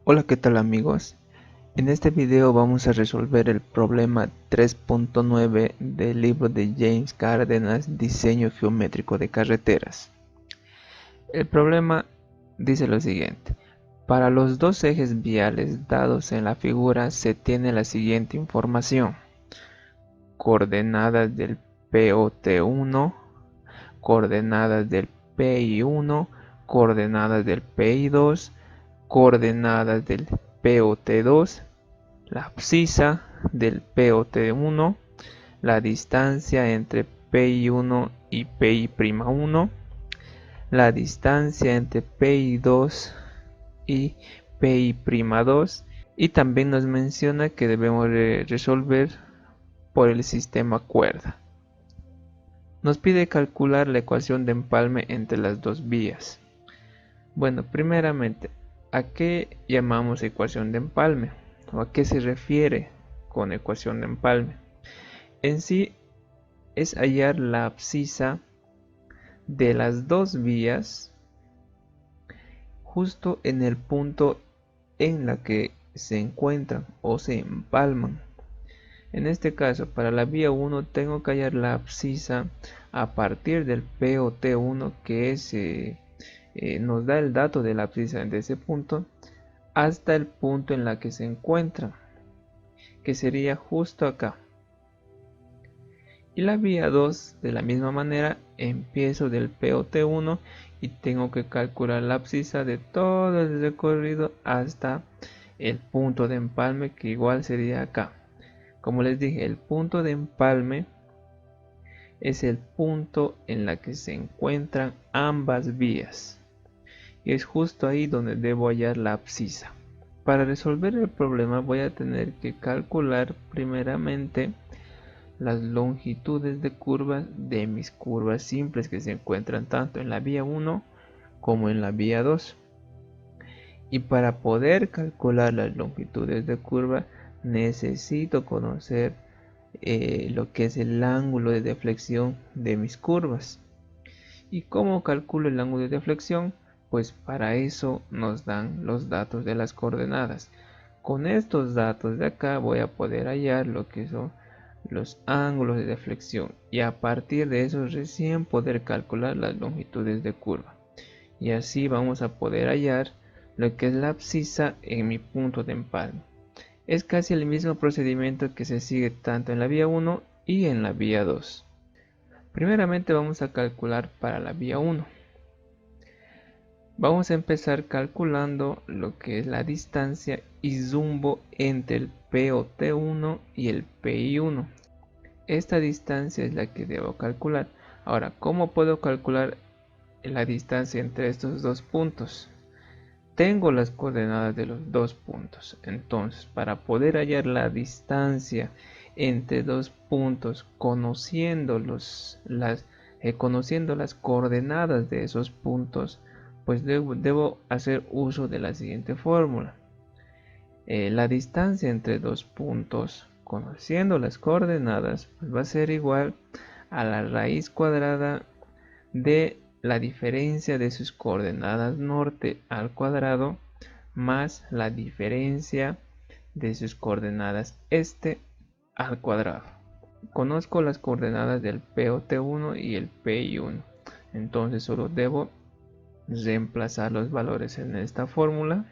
Hola, ¿qué tal amigos? En este video vamos a resolver el problema 3.9 del libro de James Cárdenas, Diseño Geométrico de Carreteras. El problema dice lo siguiente: para los dos ejes viales dados en la figura se tiene la siguiente información: coordenadas del POT1, coordenadas del PI1, coordenadas del PI2, coordenadas del POT2, la abscisa del POT1, la distancia entre PI1 y PI'1, la distancia entre PI2 y PI'2, y también nos menciona que debemos resolver por el sistema cuerda. Nos pide calcular la ecuación de empalme entre las dos vías. Bueno, primeramente, ¿a qué llamamos ecuación de empalme? ¿O a qué se refiere con ecuación de empalme? En sí es hallar la abscisa de las dos vías justo en el punto en la que se encuentran o se empalman. En este caso, para la vía 1 tengo que hallar la abscisa a partir del POT1, que es, nos da el dato de la abscisa de ese punto, hasta el punto en la que se encuentran, que sería justo acá. Y la vía 2, de la misma manera, empiezo del POT1 y tengo que calcular la abscisa de todo el recorrido hasta el punto de empalme, que igual sería acá. Como les dije, el punto de empalme es el punto en la que se encuentran ambas vías, y es justo ahí donde debo hallar la abscisa. Para resolver el problema voy a tener que calcular primeramente las longitudes de curvas de mis curvas simples que se encuentran tanto en la vía 1 como en la vía 2. Y para poder calcular las longitudes de curva necesito conocer lo que es el ángulo de deflexión de mis curvas. ¿Y cómo calculo el ángulo de deflexión? Pues para eso nos dan los datos de las coordenadas. Con estos datos de acá voy a poder hallar lo que son los ángulos de deflexión, y a partir de eso recién poder calcular las longitudes de curva, y así vamos a poder hallar lo que es la abscisa en mi punto de empalme. Es casi el mismo procedimiento que se sigue tanto en la vía 1 y en la vía 2. Primeramente vamos a calcular para la vía 1. Vamos a empezar calculando lo que es la distancia y zumbo entre el POT1 y el PI1. Esta distancia es la que debo calcular. Ahora, ¿cómo puedo calcular la distancia entre estos dos puntos? Tengo las coordenadas de los dos puntos. Entonces, para poder hallar la distancia entre dos puntos, conociendo las coordenadas de esos puntos, pues debo hacer uso de la siguiente fórmula. La distancia entre dos puntos, conociendo las coordenadas, pues va a ser igual a la raíz cuadrada de la diferencia de sus coordenadas norte al cuadrado más la diferencia de sus coordenadas este al cuadrado. Conozco las coordenadas del POT1 y el PI1, entonces solo debo reemplazar los valores en esta fórmula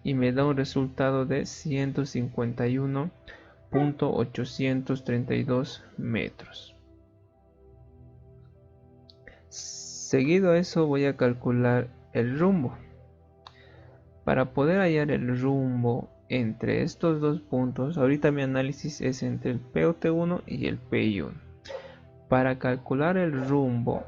y me da un resultado de 151.832 metros. Seguido a eso voy a calcular el rumbo. Para poder hallar el rumbo entre estos dos puntos, ahorita mi análisis es entre el POT1 y el PI1. Para calcular el rumbo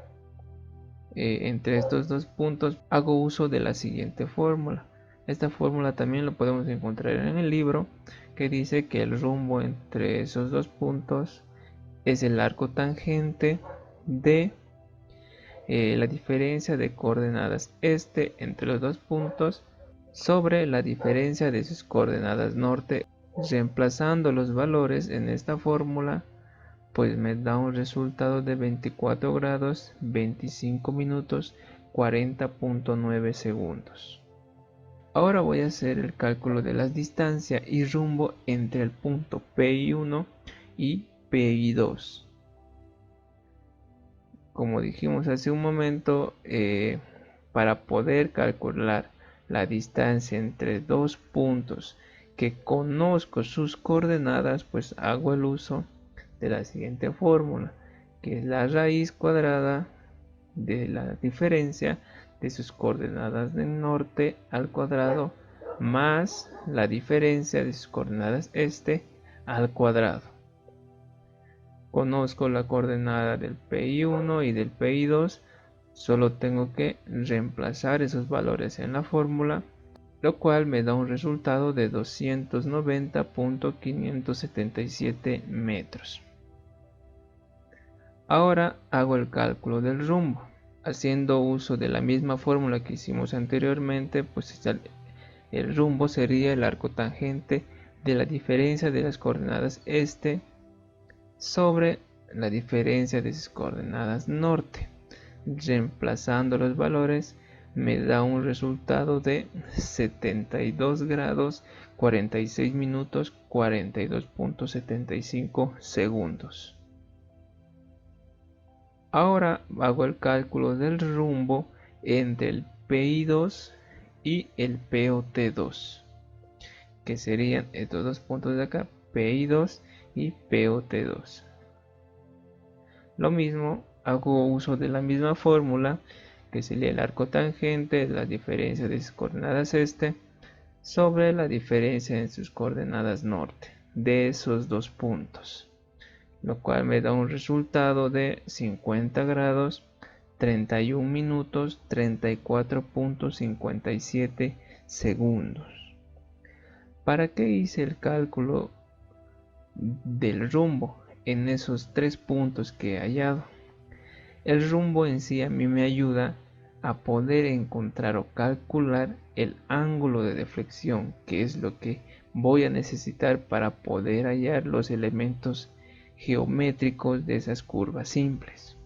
entre estos dos puntos, hago uso de la siguiente fórmula. Esta fórmula también lo podemos encontrar en el libro, que dice que el rumbo entre esos dos puntos es el arco tangente de la diferencia de coordenadas este entre los dos puntos sobre la diferencia de sus coordenadas norte. Reemplazando los valores en esta fórmula, pues me da un resultado de 24 grados 25 minutos 40.9 segundos. Ahora voy a hacer el cálculo de las distancias y rumbo entre el punto PI1 y PI2. Como dijimos hace un momento, para poder calcular la distancia entre dos puntos que conozco sus coordenadas, pues hago el uso de la siguiente fórmula, que es la raíz cuadrada de la diferencia de sus coordenadas del norte al cuadrado más la diferencia de sus coordenadas este al cuadrado. Conozco la coordenada del PI1 y del PI2, solo tengo que reemplazar esos valores en la fórmula, lo cual me da un resultado de 290.577 metros. Ahora hago el cálculo del rumbo. Haciendo uso de la misma fórmula que hicimos anteriormente, pues el rumbo sería el arco tangente de la diferencia de las coordenadas este sobre la diferencia de sus coordenadas norte. Reemplazando los valores me da un resultado de 72 grados 46 minutos 42.75 segundos. Ahora hago el cálculo del rumbo entre el PI2 y el POT2, que serían estos dos puntos de acá, PI2 y POT2. Lo mismo, hago uso de la misma fórmula, que sería el arco tangente, la diferencia de sus coordenadas este, sobre la diferencia en sus coordenadas norte, de esos dos puntos. Lo cual me da un resultado de 50 grados 31 minutos 34.57 segundos. ¿Para qué hice el cálculo del rumbo en esos tres puntos que he hallado? El rumbo en sí a mí me ayuda a poder encontrar o calcular el ángulo de deflexión, que es lo que voy a necesitar para poder hallar los elementos geométricos de esas curvas simples.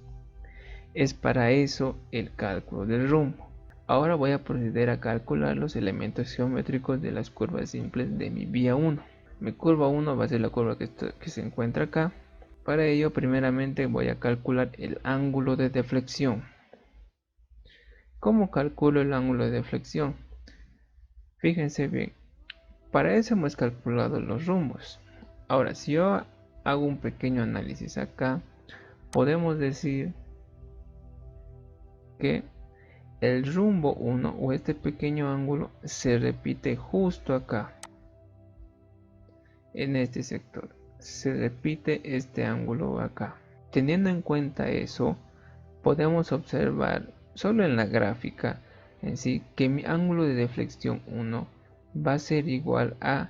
Es para eso el cálculo del rumbo. Ahora voy a proceder a calcular los elementos geométricos de las curvas simples de mi vía 1. Mi curva 1 va a ser la curva que se encuentra acá. Para ello, primeramente voy a calcular el ángulo de deflexión. ¿Cómo calculo el ángulo de deflexión? Fíjense bien, para eso hemos calculado los rumbos. Ahora, si yo hago un pequeño análisis acá, podemos decir que el rumbo 1 o este pequeño ángulo se repite justo acá, en este sector. Se repite este ángulo acá. Teniendo en cuenta eso, podemos observar solo en la gráfica en sí que mi ángulo de deflexión 1 va a ser igual al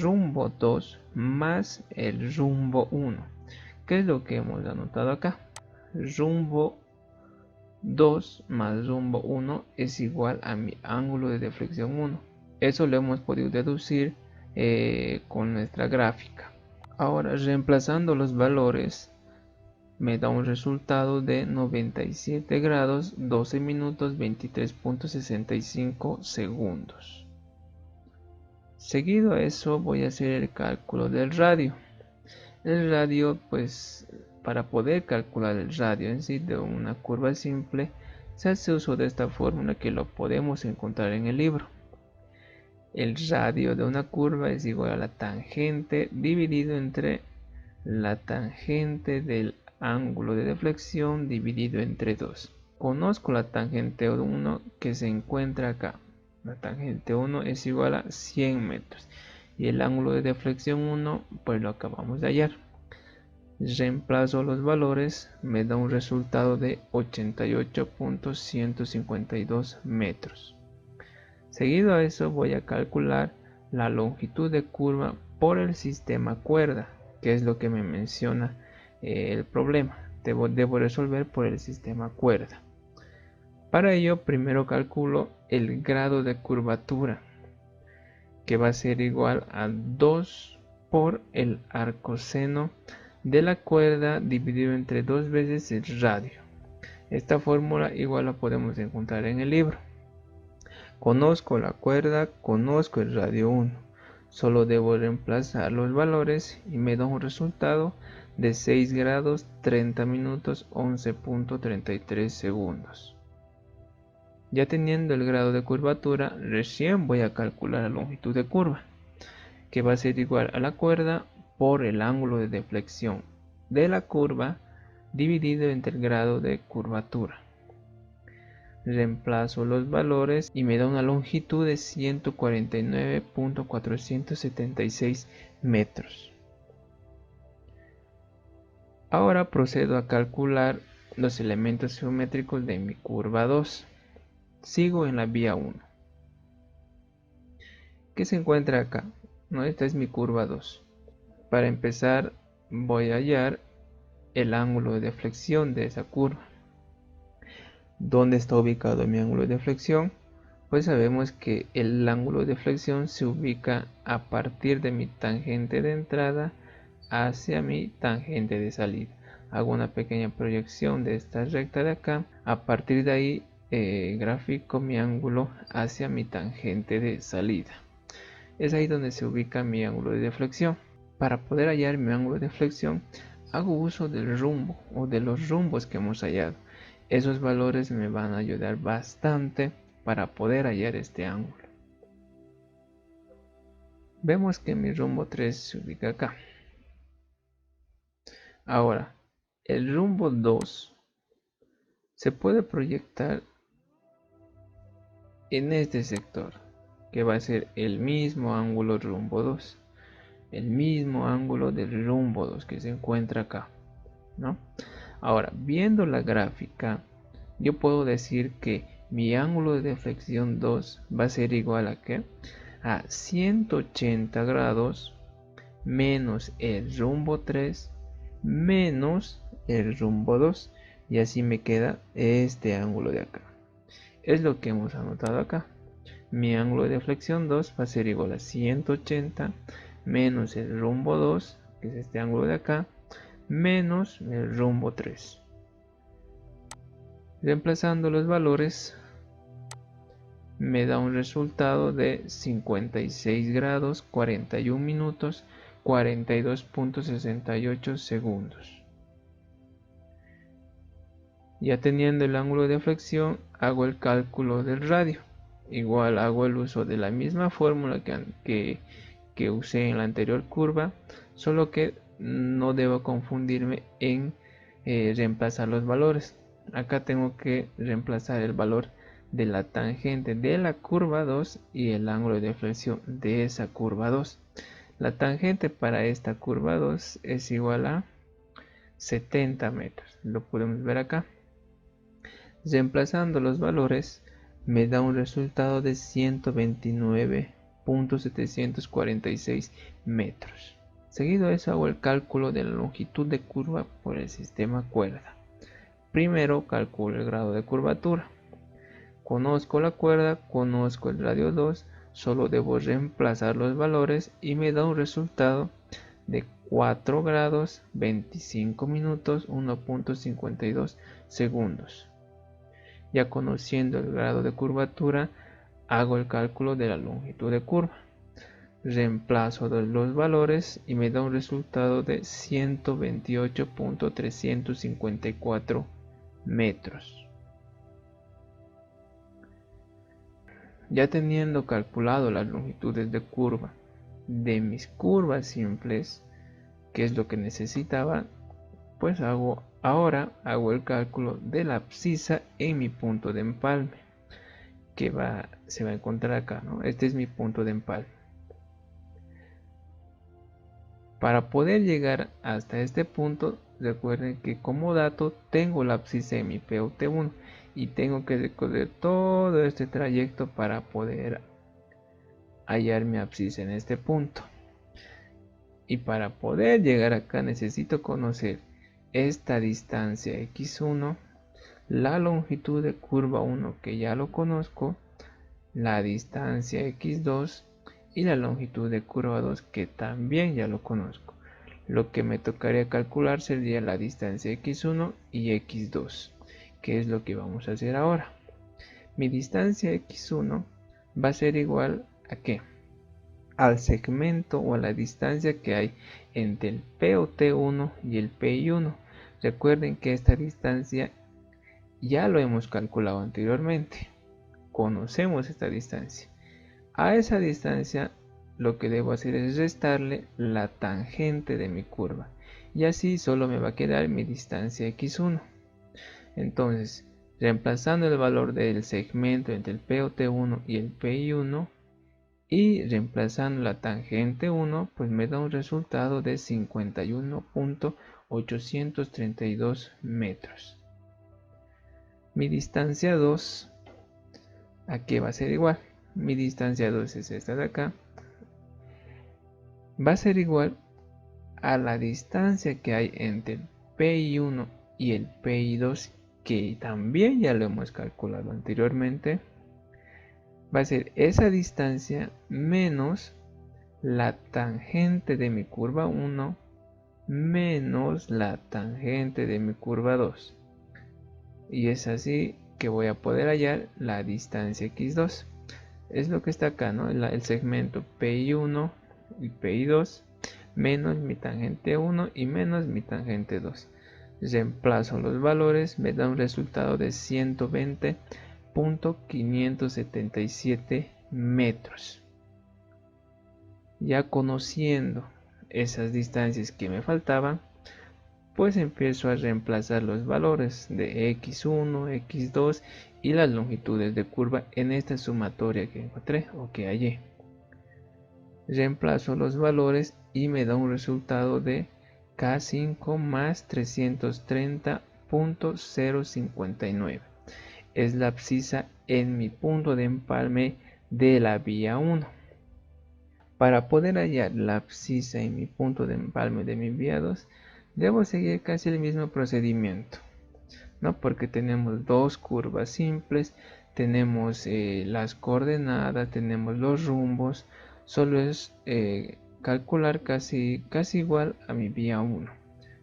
rumbo 2 más el rumbo 1. ¿Qué es lo que hemos anotado acá? Rumbo 2 más rumbo 1 es igual a mi ángulo de deflexión 1. Eso lo hemos podido deducir con nuestra gráfica. Ahora, reemplazando los valores, me da un resultado de 97 grados 12 minutos 23.65 segundos. Seguido a eso voy a hacer el cálculo del radio. El radio, pues para poder calcular el radio en sí de una curva simple, se hace uso de esta fórmula que lo podemos encontrar en el libro. El radio de una curva es igual a la tangente dividido entre la tangente del ángulo de deflexión dividido entre 2. Conozco la tangente 1 que se encuentra acá. La tangente 1 es igual a 100 metros. Y el ángulo de deflexión 1 pues lo acabamos de hallar. Reemplazo los valores, me da un resultado de 88.152 metros. Seguido a eso voy a calcular la longitud de curva por el sistema cuerda, que es lo que me menciona el problema. Debo resolver por el sistema cuerda. Para ello primero calculo el grado de curvatura, que va a ser igual a 2 por el arcoseno de la cuerda dividido entre 2 veces el radio. Esta fórmula igual la podemos encontrar en el libro. Conozco la cuerda, conozco el radio 1. Solo debo reemplazar los valores y me da un resultado de 6 grados 30 minutos 11.33 segundos. Ya teniendo el grado de curvatura, recién voy a calcular la longitud de curva, que va a ser igual a la cuerda por el ángulo de deflexión de la curva dividido entre el grado de curvatura. Reemplazo los valores y me da una longitud de 149.476 metros. Ahora procedo a calcular los elementos geométricos de mi curva 2. Sigo en la vía 1. ¿Qué se encuentra acá? No, esta es mi curva 2. Para empezar voy a hallar el ángulo de deflexión de esa curva. ¿Dónde está ubicado mi ángulo de deflexión? Pues sabemos que el ángulo de deflexión se ubica a partir de mi tangente de entrada hacia mi tangente de salida. Hago una pequeña proyección de esta recta de acá. A partir de ahí grafico mi ángulo hacia mi tangente de salida. Es ahí donde se ubica mi ángulo de deflexión. Para poder hallar mi ángulo de deflexión, hago uso del rumbo o de los rumbos que hemos hallado. Esos valores me van a ayudar bastante para poder hallar este ángulo. Vemos que mi rumbo 3 se ubica acá. Ahora, el rumbo 2 se puede proyectar en este sector, que va a ser el mismo ángulo rumbo 2. El mismo ángulo del rumbo 2 que se encuentra acá, ¿no? Ahora, viendo la gráfica, yo puedo decir que mi ángulo de deflexión 2 va a ser igual a ¿qué? A 180 grados menos el rumbo 3 menos el rumbo 2, y así me queda este ángulo de acá. Es lo que hemos anotado acá. Mi ángulo de deflexión 2 va a ser igual a 180 menos el rumbo 2, que es este ángulo de acá, menos el rumbo 3. Reemplazando los valores me da un resultado de 56 grados 41 minutos 42.68 segundos. Ya teniendo el ángulo de deflexión, hago el cálculo del radio. Igual hago el uso de la misma fórmula que usé en la anterior curva, solo que no debo confundirme en reemplazar los valores. Acá tengo que reemplazar el valor de la tangente de la curva 2 y el ángulo de deflexión de esa curva 2. La tangente para esta curva 2 es igual a 70 metros. Lo podemos ver acá. Reemplazando los valores me da un resultado de 129.746 metros. Seguido eso hago el cálculo de la longitud de curva por el sistema cuerda. Primero calculo el grado de curvatura. Conozco la cuerda, conozco el radio 2, solo debo reemplazar los valores y me da un resultado de 4 grados 25 minutos 1.52 segundos. Ya conociendo el grado de curvatura, hago el cálculo de la longitud de curva. Reemplazo los valores y me da un resultado de 128.354 metros. Ya teniendo calculado las longitudes de curva de mis curvas simples, que es lo que necesitaba, pues ahora hago el cálculo de la abscisa en mi punto de empalme, que se va a encontrar acá, ¿no? Este es mi punto de empalme. Para poder llegar hasta este punto, recuerden que como dato tengo la abscisa en mi POT1 y tengo que recorrer todo este trayecto para poder hallar mi abscisa en este punto. Y para poder llegar acá necesito conocer esta distancia x1, la longitud de curva 1 que ya lo conozco, la distancia x2 y la longitud de curva 2 que también ya lo conozco. Lo que me tocaría calcular sería la distancia x1 y x2, que es lo que vamos a hacer ahora. Mi distancia x1 va a ser igual a ¿qué? Al segmento o a la distancia que hay entre el P o T1 y el PI1. Recuerden que esta distancia ya lo hemos calculado anteriormente. Conocemos esta distancia. A esa distancia lo que debo hacer es restarle la tangente de mi curva. Y así solo me va a quedar mi distancia x1. Entonces, reemplazando el valor del segmento entre el POT1 y el PI1 y reemplazando la tangente 1, pues me da un resultado de 51.832 metros. Mi distancia 2, ¿a qué va a ser igual? Mi distancia 2 es esta de acá. Va a ser igual a la distancia que hay entre el PI1 y el PI2, que también ya lo hemos calculado anteriormente. Va a ser esa distancia menos la tangente de mi curva 1 menos la tangente de mi curva 2. Y es así que voy a poder hallar la distancia x2. Es lo que está acá, ¿no? El segmento PI1 y PI2 menos mi tangente 1 y menos mi tangente 2. Reemplazo los valores, me da un resultado de 120.577 metros. Ya conociendo esas distancias que me faltaban, pues empiezo a reemplazar los valores de x1, x2 y las longitudes de curva en esta sumatoria que encontré o que hallé. Reemplazo los valores y me da un resultado de K5 más 330.059. Es la abscisa en mi punto de empalme de la vía 1. Para poder hallar la abscisa en mi punto de empalme de mi vía 2, debo seguir casi el mismo procedimiento, ¿no? Porque tenemos dos curvas simples, tenemos las coordenadas, tenemos los rumbos, solo es calcular casi igual a mi vía 1.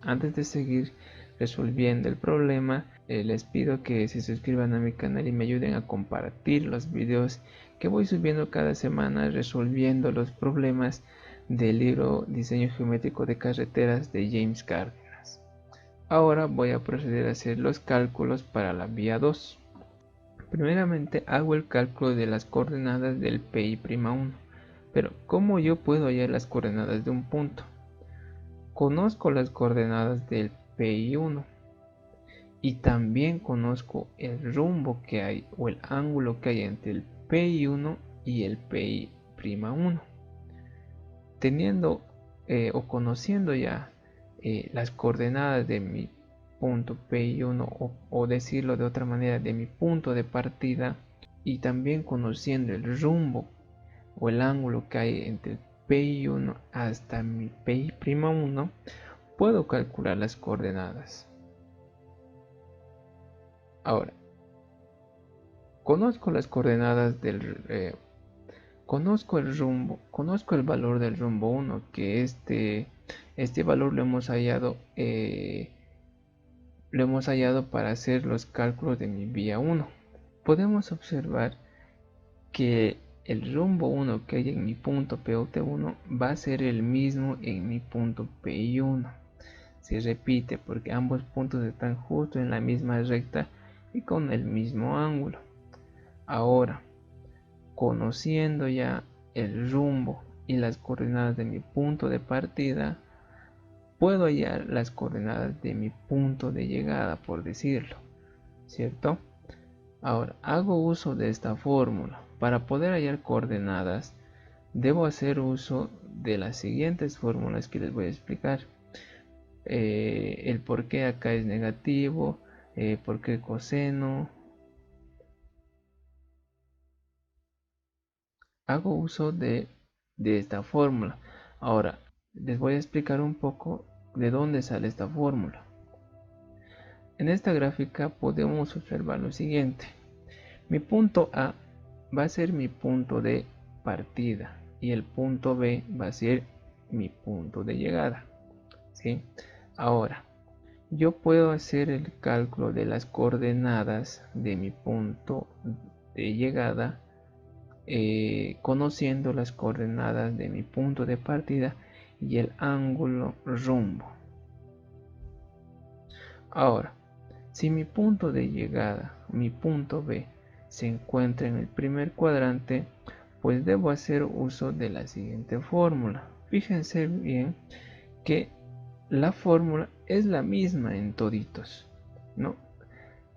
Antes de seguir resolviendo el problema, les pido que se suscriban a mi canal y me ayuden a compartir los videos que voy subiendo cada semana resolviendo los problemas del libro Diseño Geométrico de Carreteras de James Cárdenas. Ahora voy a proceder a hacer los cálculos para la vía 2. Primeramente hago el cálculo de las coordenadas del PI'1. Pero ¿cómo yo puedo hallar las coordenadas de un punto? Conozco las coordenadas del PI1 y también conozco el rumbo que hay o el ángulo que hay entre el PI1 y el PI'1. Teniendo o conociendo ya las coordenadas de mi punto PI1 o decirlo de otra manera, de mi punto de partida, y también conociendo el rumbo o el ángulo que hay entre el PI1 hasta mi PI'1, puedo calcular las coordenadas. Ahora, conozco las coordenadas del conozco el rumbo, conozco el valor del rumbo 1, que este valor lo hemos hallado para hacer los cálculos de mi vía 1. Podemos observar que el rumbo 1 que hay en mi punto POT1 va a ser el mismo en mi punto PI1. Se repite porque ambos puntos están justo en la misma recta y con el mismo ángulo. Ahora, conociendo ya el rumbo y las coordenadas de mi punto de partida, puedo hallar las coordenadas de mi punto de llegada, por decirlo, ¿cierto? Ahora, hago uso de esta fórmula. Para poder hallar coordenadas, debo hacer uso de las siguientes fórmulas que les voy a explicar. El por qué acá es negativo, por qué coseno. Hago uso de esta fórmula. Ahora, les voy a explicar un poco de dónde sale esta fórmula. En esta gráfica podemos observar lo siguiente. Mi punto A va a ser mi punto de partida y el punto B va a ser mi punto de llegada, ¿sí? Ahora, yo puedo hacer el cálculo de las coordenadas de mi punto de llegada conociendo las coordenadas de mi punto de partida y el ángulo rumbo. Ahora, si mi punto de llegada, mi punto B, se encuentra en el primer cuadrante, pues debo hacer uso de la siguiente fórmula. Fíjense bien que la fórmula es la misma en toditos, ¿no?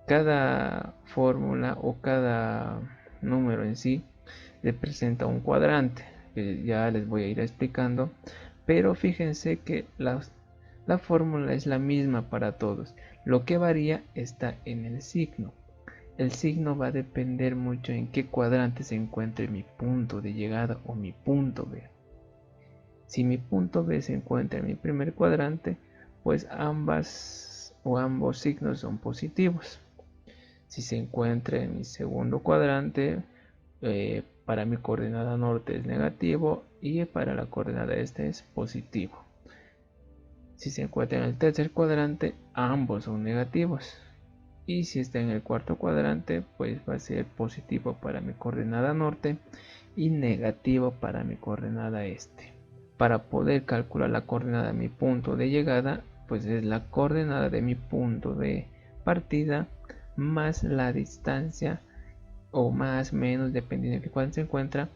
Cada fórmula o cada número en sí representa un cuadrante, que ya les voy a ir explicando, pero fíjense que la fórmula es la misma para todos. Lo que varía está en el signo. El signo va a depender mucho en qué cuadrante se encuentre mi punto de llegada o mi punto B. Si mi punto B se encuentra en mi primer cuadrante, pues ambos signos son positivos. Si se encuentra en mi segundo cuadrante, para mi coordenada norte es negativo y para la coordenada este es positivo. Si se encuentra en el tercer cuadrante, ambos son negativos. Y si está en el cuarto cuadrante, pues va a ser positivo para mi coordenada norte y negativo para mi coordenada este. Para poder calcular la coordenada de mi punto de llegada, pues es la coordenada de mi punto de partida más la distancia, o más menos dependiendo de cuál se encuentra,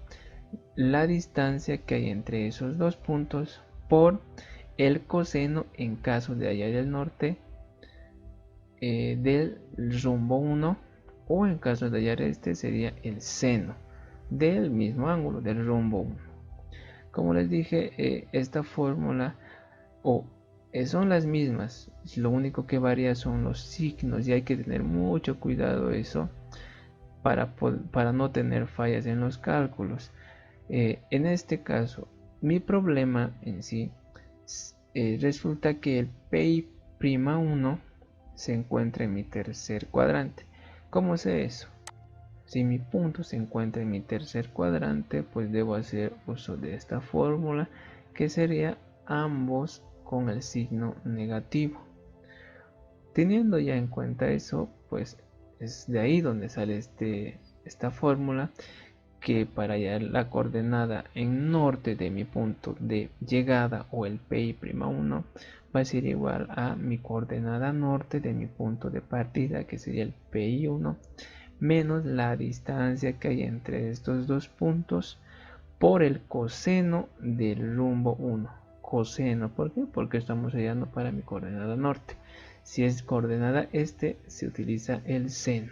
la distancia que hay entre esos dos puntos por el coseno en caso de hallar el norte del rumbo 1, o en caso de hallar este sería el seno del mismo ángulo del rumbo 1. Como les dije, esta fórmula son las mismas, lo único que varía son los signos y hay que tener mucho cuidado eso para no tener fallas en los cálculos. En este caso, mi problema en sí resulta que el PI'1 se encuentra en mi tercer cuadrante. ¿Cómo sé eso? Si mi punto se encuentra en mi tercer cuadrante, pues debo hacer uso de esta fórmula, que sería ambos con el signo negativo. Teniendo ya en cuenta eso, pues es de ahí donde sale esta fórmula, que para hallar la coordenada en norte de mi punto de llegada o el PI'1 va a ser igual a mi coordenada norte de mi punto de partida, que sería el PI'1, menos la distancia que hay entre estos dos puntos por el coseno del rumbo 1. Coseno, ¿por qué? Porque estamos hallando para mi coordenada norte. Si es coordenada este, se utiliza el seno.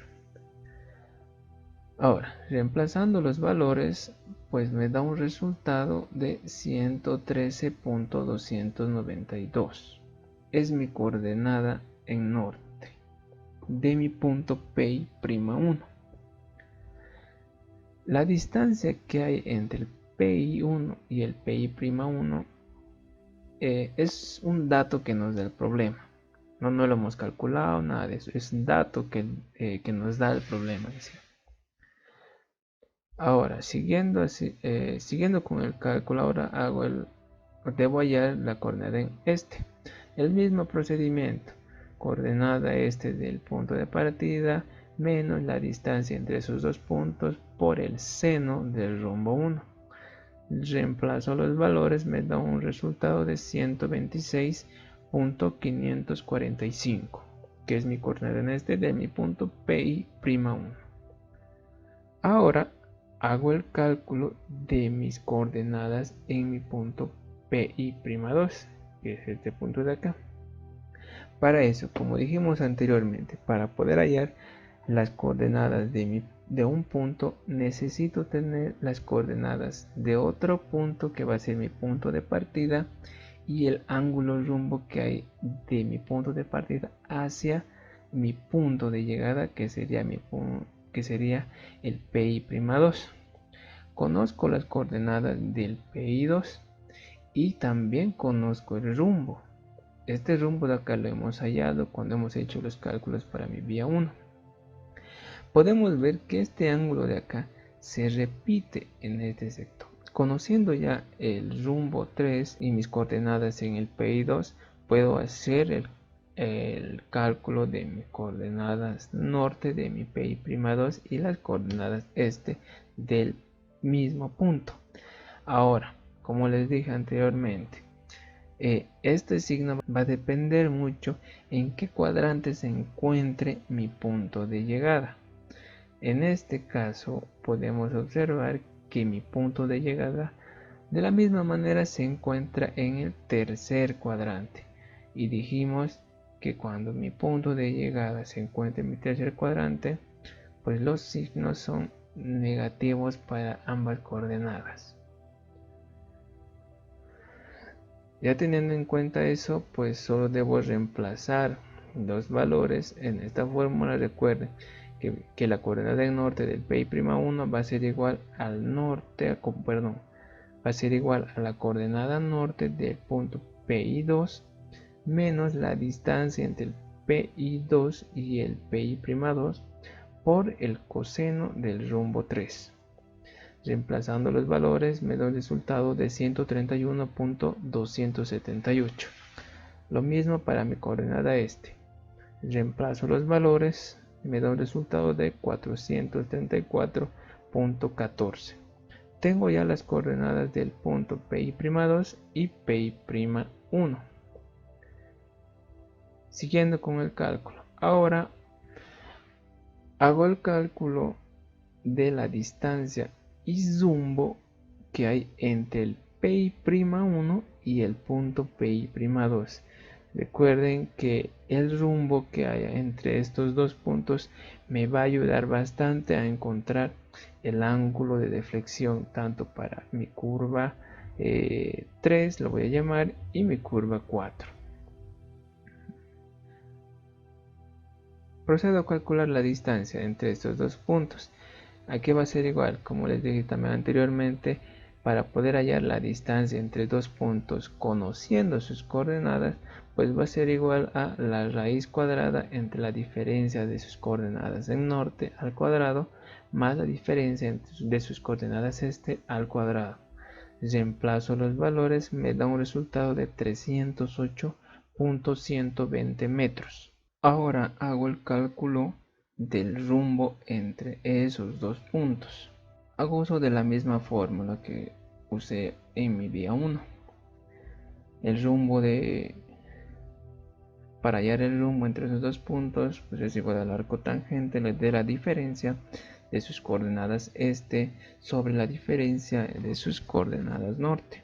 Ahora, reemplazando los valores, pues me da un resultado de 113.292. Es mi coordenada en norte de mi punto PI'1. La distancia que hay entre el PI'1 y el PI'1 es un dato que nos da el problema. No lo hemos calculado, nada de eso. Es un dato que nos da el problema. ¿Sí? Ahora, siguiendo con el cálculo, ahora debo hallar la coordenada en este. El mismo procedimiento. Coordenada este del punto de partida menos la distancia entre esos dos puntos por el seno del rumbo 1. Reemplazo los valores, me da un resultado de 126.545, que es mi coordenada en este de mi punto PI'1. Ahora hago el cálculo de mis coordenadas en mi punto PI'2, que es este punto de acá. Para eso, como dijimos anteriormente, para poder hallar las coordenadas de un punto, necesito tener las coordenadas de otro punto que va a ser mi punto de partida y el ángulo rumbo que hay de mi punto de partida hacia mi punto de llegada, que sería el PI'2. Conozco las coordenadas del PI'2 y también conozco el rumbo. Este rumbo de acá lo hemos hallado cuando hemos hecho los cálculos para mi vía 1. Podemos ver que este ángulo de acá se repite en este sector. Conociendo ya el rumbo 3 y mis coordenadas en el PI'2, puedo hacer el cálculo de mis coordenadas norte de mi PI'2 y las coordenadas este del mismo punto. Ahora, como les dije anteriormente, este signo va a depender mucho en qué cuadrante se encuentre mi punto de llegada. En este caso podemos observar que mi punto de llegada de la misma manera se encuentra en el tercer cuadrante, y dijimos que cuando mi punto de llegada se encuentra en mi tercer cuadrante, pues los signos son negativos para ambas coordenadas. Ya teniendo en cuenta eso, pues solo debo reemplazar los valores en esta fórmula. Recuerden que la coordenada del norte del Pi'1 va a ser igual al norte, va a ser igual a la coordenada norte del punto Pi2 menos la distancia entre el Pi2 y el Pi'2 por el coseno del rumbo 3. Reemplazando los valores me da un resultado de 131.278. Lo mismo para mi coordenada este. Reemplazo los valores, me da un resultado de 434.14. Tengo ya las coordenadas del punto Pi'2 y Pi'1. Siguiendo con el cálculo. Ahora hago el cálculo de la distancia y rumbo que hay entre el Pi'1 y el punto Pi'2. Recuerden que el rumbo que haya entre estos dos puntos me va a ayudar bastante a encontrar el ángulo de deflexión tanto para mi curva 3, lo voy a llamar, y mi curva 4. Procedo a calcular la distancia entre estos dos puntos. Aquí va a ser igual, como les dije también anteriormente, para poder hallar la distancia entre dos puntos conociendo sus coordenadas, pues va a ser igual a la raíz cuadrada entre la diferencia de sus coordenadas en norte al cuadrado más la diferencia de sus coordenadas este al cuadrado. Reemplazo los valores, me da un resultado de 308.120 metros. Ahora hago el cálculo del rumbo entre esos dos puntos. Hago uso de la misma fórmula que usé en mi día 1. El rumbo para hallar el rumbo entre esos dos puntos, pues es igual al arco tangente de la diferencia de sus coordenadas este sobre la diferencia de sus coordenadas norte.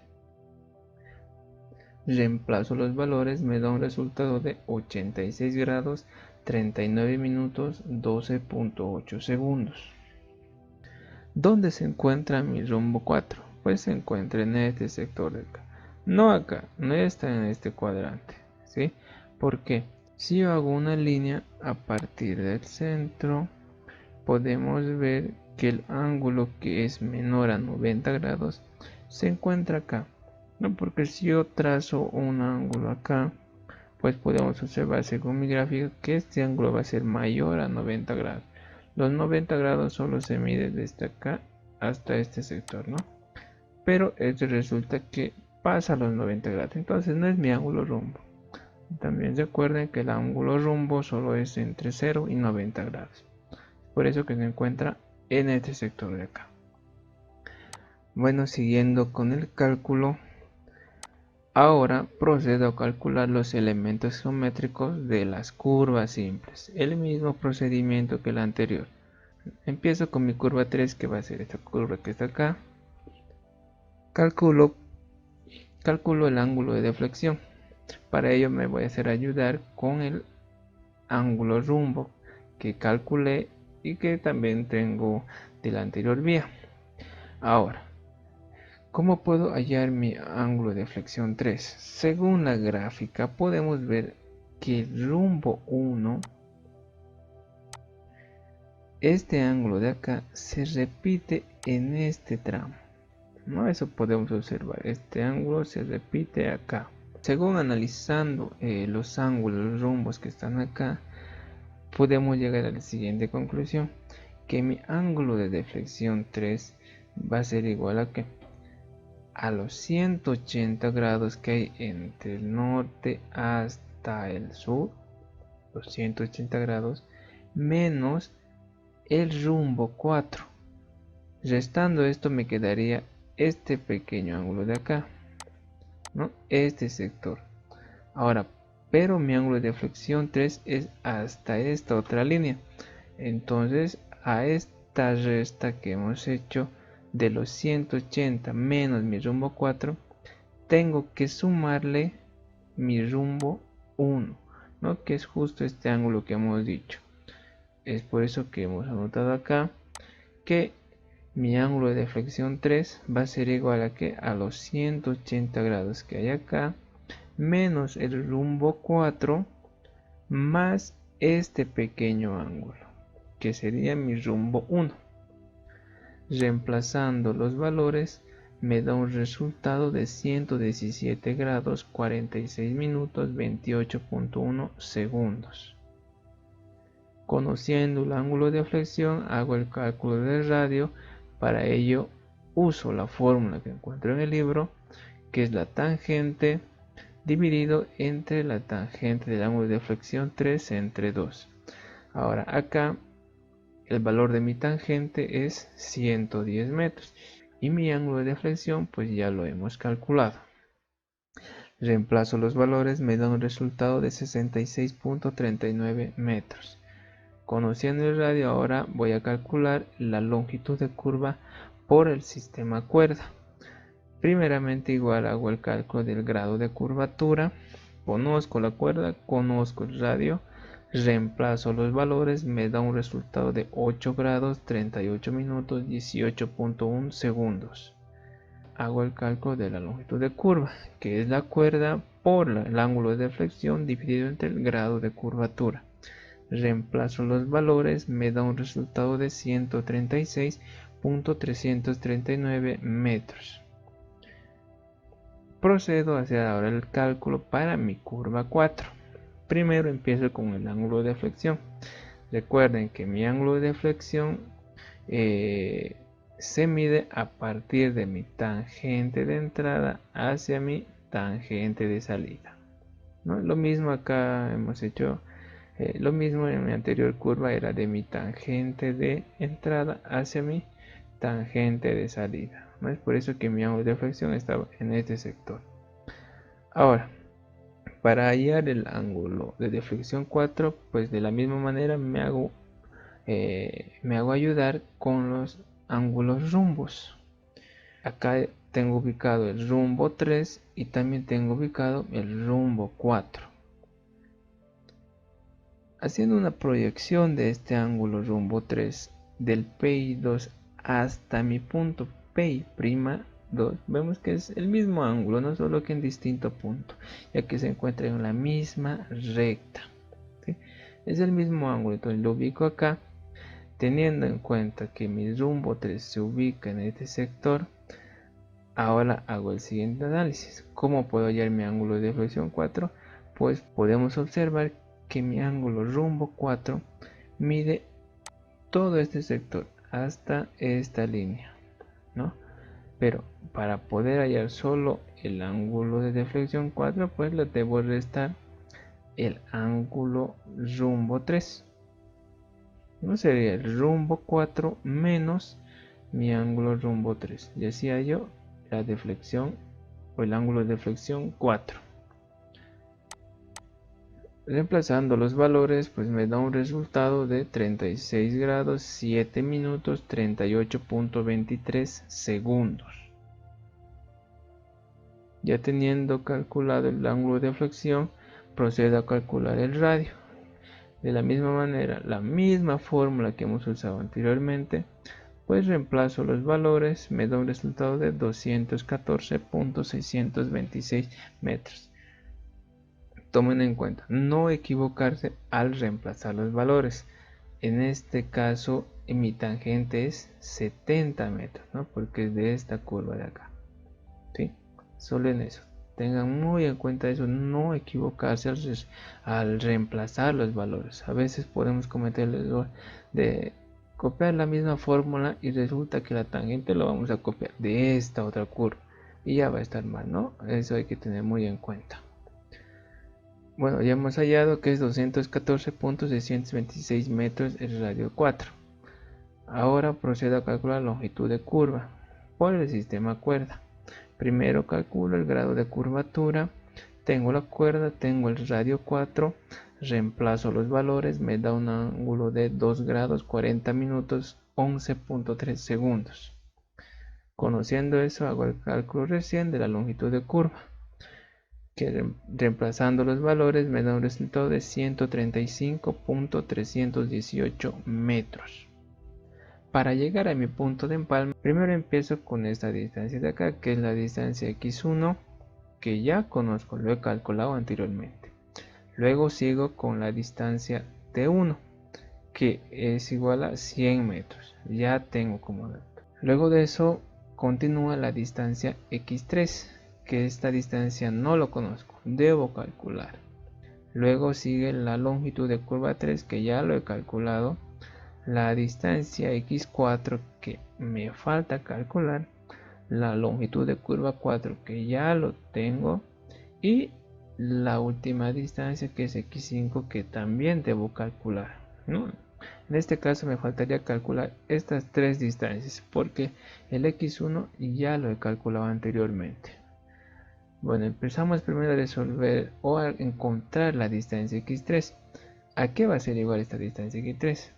Reemplazo los valores, me da un resultado de 86 grados 39 minutos 12.8 segundos. ¿Dónde se encuentra mi rumbo 4? Pues se encuentra en este sector de acá. No acá, no está en este cuadrante, ¿sí? Porque si yo hago una línea a partir del centro, podemos ver que el ángulo que es menor a 90 grados se encuentra acá. No, porque si yo trazo un ángulo acá, pues podemos observar según mi gráfica que este ángulo va a ser mayor a 90 grados. Los 90 grados solo se mide desde acá hasta este sector, ¿no? Pero esto resulta que pasa los 90 grados, entonces no es mi ángulo rumbo. También recuerden que el ángulo rumbo solo es entre 0 y 90 grados. Por eso que se encuentra en este sector de acá. Bueno, siguiendo con el cálculo, ahora procedo a calcular los elementos geométricos de las curvas simples. El mismo procedimiento que el anterior. Empiezo con mi curva 3, que va a ser esta curva que está acá. Calculo el ángulo de deflexión. Para ello me voy a hacer ayudar con el ángulo rumbo que calculé y que también tengo de la anterior vía. Ahora, ¿cómo puedo hallar mi ángulo de deflexión 3? Según la gráfica podemos ver que el rumbo 1, este ángulo de acá se repite en este tramo, ¿no? Eso podemos observar, este ángulo se repite acá. Según analizando los ángulos, los rumbos que están acá, podemos llegar a la siguiente conclusión, que mi ángulo de deflexión 3 va a ser igual a que a los 180 grados que hay entre el norte hasta el sur, los 180 grados, menos el rumbo 4. Restando esto me quedaría este pequeño ángulo de acá, ¿no? Este sector. Ahora, pero mi ángulo de flexión 3 es hasta esta otra línea. Entonces, a esta resta que hemos hecho de los 180 menos mi rumbo 4, tengo que sumarle mi rumbo 1, ¿no? Que es justo este ángulo que hemos dicho. Es por eso que hemos anotado acá que mi ángulo de flexión 3 va a ser igual a que a los 180 grados que hay acá menos el rumbo 4 más este pequeño ángulo que sería mi rumbo 1. Reemplazando los valores me da un resultado de 117 grados 46 minutos 28.1 segundos. Conociendo el ángulo de flexión hago el cálculo del radio. Para ello uso la fórmula que encuentro en el libro, que es la tangente dividido entre la tangente del ángulo de flexión 3 entre 2. Ahora acá el valor de mi tangente es 110 metros y mi ángulo de flexión pues ya lo hemos calculado. Reemplazo los valores, me da un resultado de 66.39 metros. Conociendo el radio, ahora voy a calcular la longitud de curva por el sistema cuerda. Primeramente igual hago el cálculo del grado de curvatura, conozco la cuerda, conozco el radio, reemplazo los valores, me da un resultado de 8 grados 38 minutos 18.1 segundos. Hago el cálculo de la longitud de curva, que es la cuerda por el ángulo de flexión dividido entre el grado de curvatura. Reemplazo los valores, me da un resultado de 136.339 metros. Procedo a hacer ahora el cálculo para mi curva 4. Primero empiezo con el ángulo de flexión. Recuerden que mi ángulo de flexión se mide a partir de mi tangente de entrada hacia mi tangente de salida, ¿no? Lo mismo acá hemos hecho. Lo mismo en mi anterior curva era de mi tangente de entrada hacia mi tangente de salida, ¿no? Es por eso que mi ángulo de flexión estaba en este sector. Ahora, para hallar el ángulo de deflexión 4, pues de la misma manera me hago ayudar con los ángulos rumbos. Acá tengo ubicado el rumbo 3 y también tengo ubicado el rumbo 4. Haciendo una proyección de este ángulo rumbo 3 del PI2 hasta mi punto PI'2, vemos que es el mismo ángulo, no solo que en distinto punto, ya que se encuentra en la misma recta, ¿sí? Es el mismo ángulo, entonces lo ubico acá, teniendo en cuenta que mi rumbo 3 se ubica en este sector. Ahora hago el siguiente análisis. ¿Cómo puedo hallar mi ángulo de deflexión 4? Pues podemos observar que mi ángulo rumbo 4 mide todo este sector hasta esta línea, ¿no? Pero para poder hallar solo el ángulo de deflexión 4, pues le debo restar el ángulo rumbo 3, ¿no? Sería el rumbo 4 menos mi ángulo rumbo 3, y así hallo la deflexión o el ángulo de deflexión 4. Reemplazando los valores, pues me da un resultado de 36 grados 7 minutos 38.23 segundos. Ya teniendo calculado el ángulo de flexión, procedo a calcular el radio. De la misma manera, la misma fórmula que hemos usado anteriormente, pues reemplazo los valores, me da un resultado de 214.626 metros. Tomen en cuenta no equivocarse al reemplazar los valores. En este caso mi tangente es 70 metros, ¿no? Porque es de esta curva de acá, ¿sí? Solo en eso tengan muy en cuenta eso, no equivocarse al reemplazar los valores. A veces podemos cometer el error de copiar la misma fórmula y resulta que la tangente lo vamos a copiar de esta otra curva y ya va a estar mal, ¿no? Eso hay que tener muy en cuenta. Bueno, ya hemos hallado que es 214.626 metros el radio 4. Ahora procedo a calcular la longitud de curva por el sistema cuerda. Primero calculo el grado de curvatura, tengo la cuerda, tengo el radio 4, reemplazo los valores, me da un ángulo de 2 grados 40 minutos 11.3 segundos. Conociendo eso, hago el cálculo recién de la longitud de curva, que reemplazando los valores me da un resultado de 135.318 metros. Para llegar a mi punto de empalme, primero empiezo con esta distancia de acá, que es la distancia x1, que ya conozco, lo he calculado anteriormente. Luego sigo con la distancia t1, que es igual a 100 metros, ya tengo como dato. Luego de eso continúa la distancia x3, que esta distancia no lo conozco, debo calcular. Luego sigue la longitud de curva 3, que ya lo he calculado. La distancia x4, que me falta calcular. La longitud de curva 4, que ya lo tengo. Y la última distancia, que es x5, que también debo calcular, ¿no? En este caso me faltaría calcular estas tres distancias, porque el x1 ya lo he calculado anteriormente. Bueno, empezamos primero a resolver o a encontrar la distancia x3. ¿A qué va a ser igual esta distancia x3?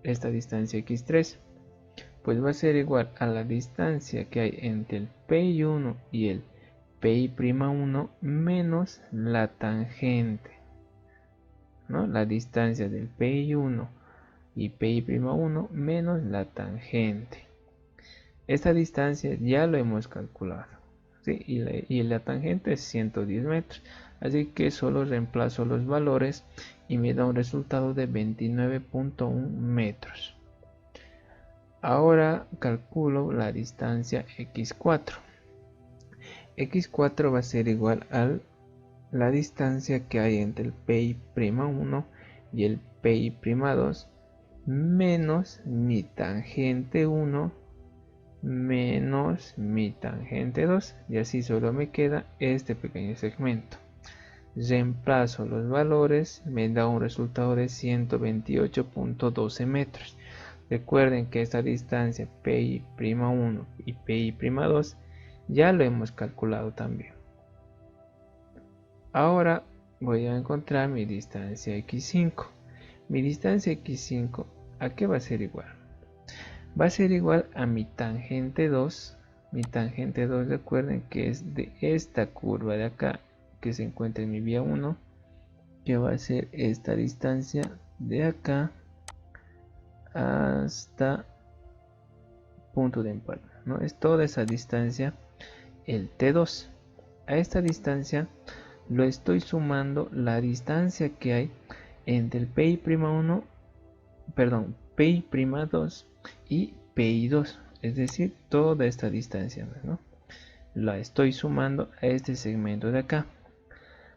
Esta distancia x3 pues va a ser igual a la distancia que hay entre el PI1 y el PI'1 menos la tangente, ¿no? La distancia del PI1 y PI'1 menos la tangente. Esta distancia ya lo hemos calculado, ¿sí? y la tangente es 110 metros. Así que solo reemplazo los valores y me da un resultado de 29.1 metros. Ahora calculo la distancia x4. x4 va a ser igual a la distancia que hay entre el PI'1 y el PI'2 menos mi tangente 1 menos mi tangente 2, y así solo me queda este pequeño segmento. Reemplazo los valores, me da un resultado de 128.12 metros. Recuerden que esta distancia PI'1 y PI'2 ya lo hemos calculado también. Ahora voy a encontrar mi distancia x5. Mi distancia x5, ¿a qué va a ser igual? Va a ser igual a mi tangente 2. Mi tangente 2, recuerden que es de esta curva de acá, que se encuentra en mi vía 1, que va a ser esta distancia de acá hasta punto de empalme, ¿no? Es toda esa distancia, el T2. A esta distancia lo estoy sumando la distancia que hay entre el PI'1, perdón, PI'2 y PI2, es decir, toda esta distancia, ¿no? La estoy sumando a este segmento de acá.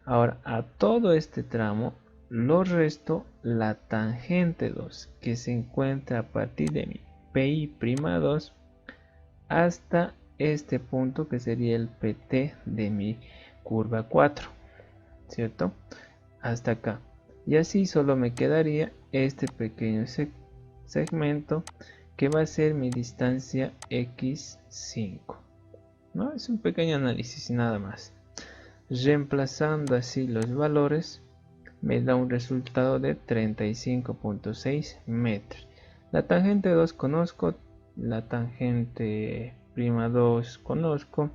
Ahora a todo este tramo lo resto la tangente 2, que se encuentra a partir de mi PI'2 hasta este punto, que sería el PT de mi curva 4, ¿cierto? Hasta acá. Y así solo me quedaría este pequeño segmento, que va a ser mi distancia x5, ¿no? Es un pequeño análisis y nada más. Reemplazando así los valores, me da un resultado de 35.6 metros. La tangente 2 conozco, la tangente prima 2 conozco,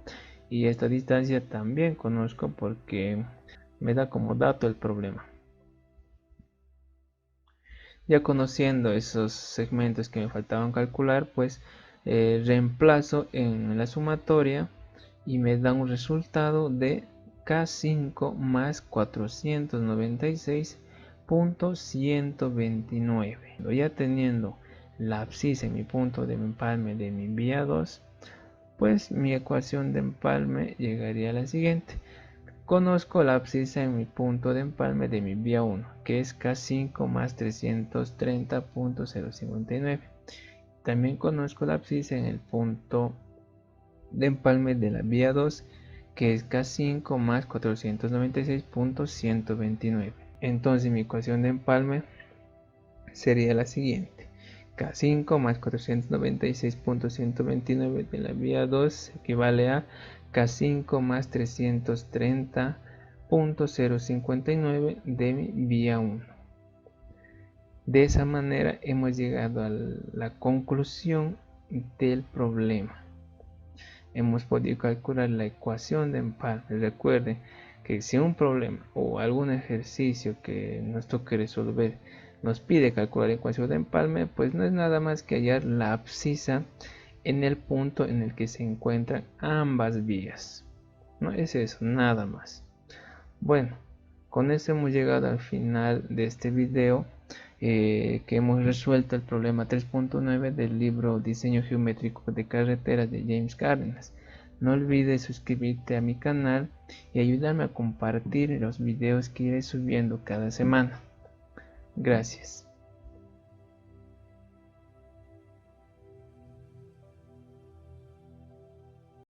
y esta distancia también conozco porque me da como dato el problema. Ya conociendo esos segmentos que me faltaban calcular, pues reemplazo en la sumatoria y me da un resultado de K5 más 496.129. Ya teniendo la abscisa en mi punto de empalme de mi vía 2, pues mi ecuación de empalme llegaría a la siguiente. Conozco la abscisa en mi punto de empalme de mi vía 1, que es K5 más 330.059. También conozco la abscisa en el punto de empalme de la vía 2, que es K5 más 496.129. Entonces mi ecuación de empalme sería la siguiente. K5 más 496.129 de la vía 2 equivale a K5 más 330.059 de mi vía 1. De esa manera hemos llegado a la conclusión del problema. Hemos podido calcular la ecuación de empalme. Recuerden que si un problema o algún ejercicio que nos toque resolver nos pide calcular la ecuación de empalme, pues no es nada más que hallar la abscisa en el punto en el que se encuentran ambas vías. No es eso, nada más. Bueno, con esto hemos llegado al final de este video, que hemos resuelto el problema 3.9 del libro Diseño Geométrico de Carreteras de James Cárdenas. No olvides suscribirte a mi canal y ayudarme a compartir los videos que iré subiendo cada semana. Gracias.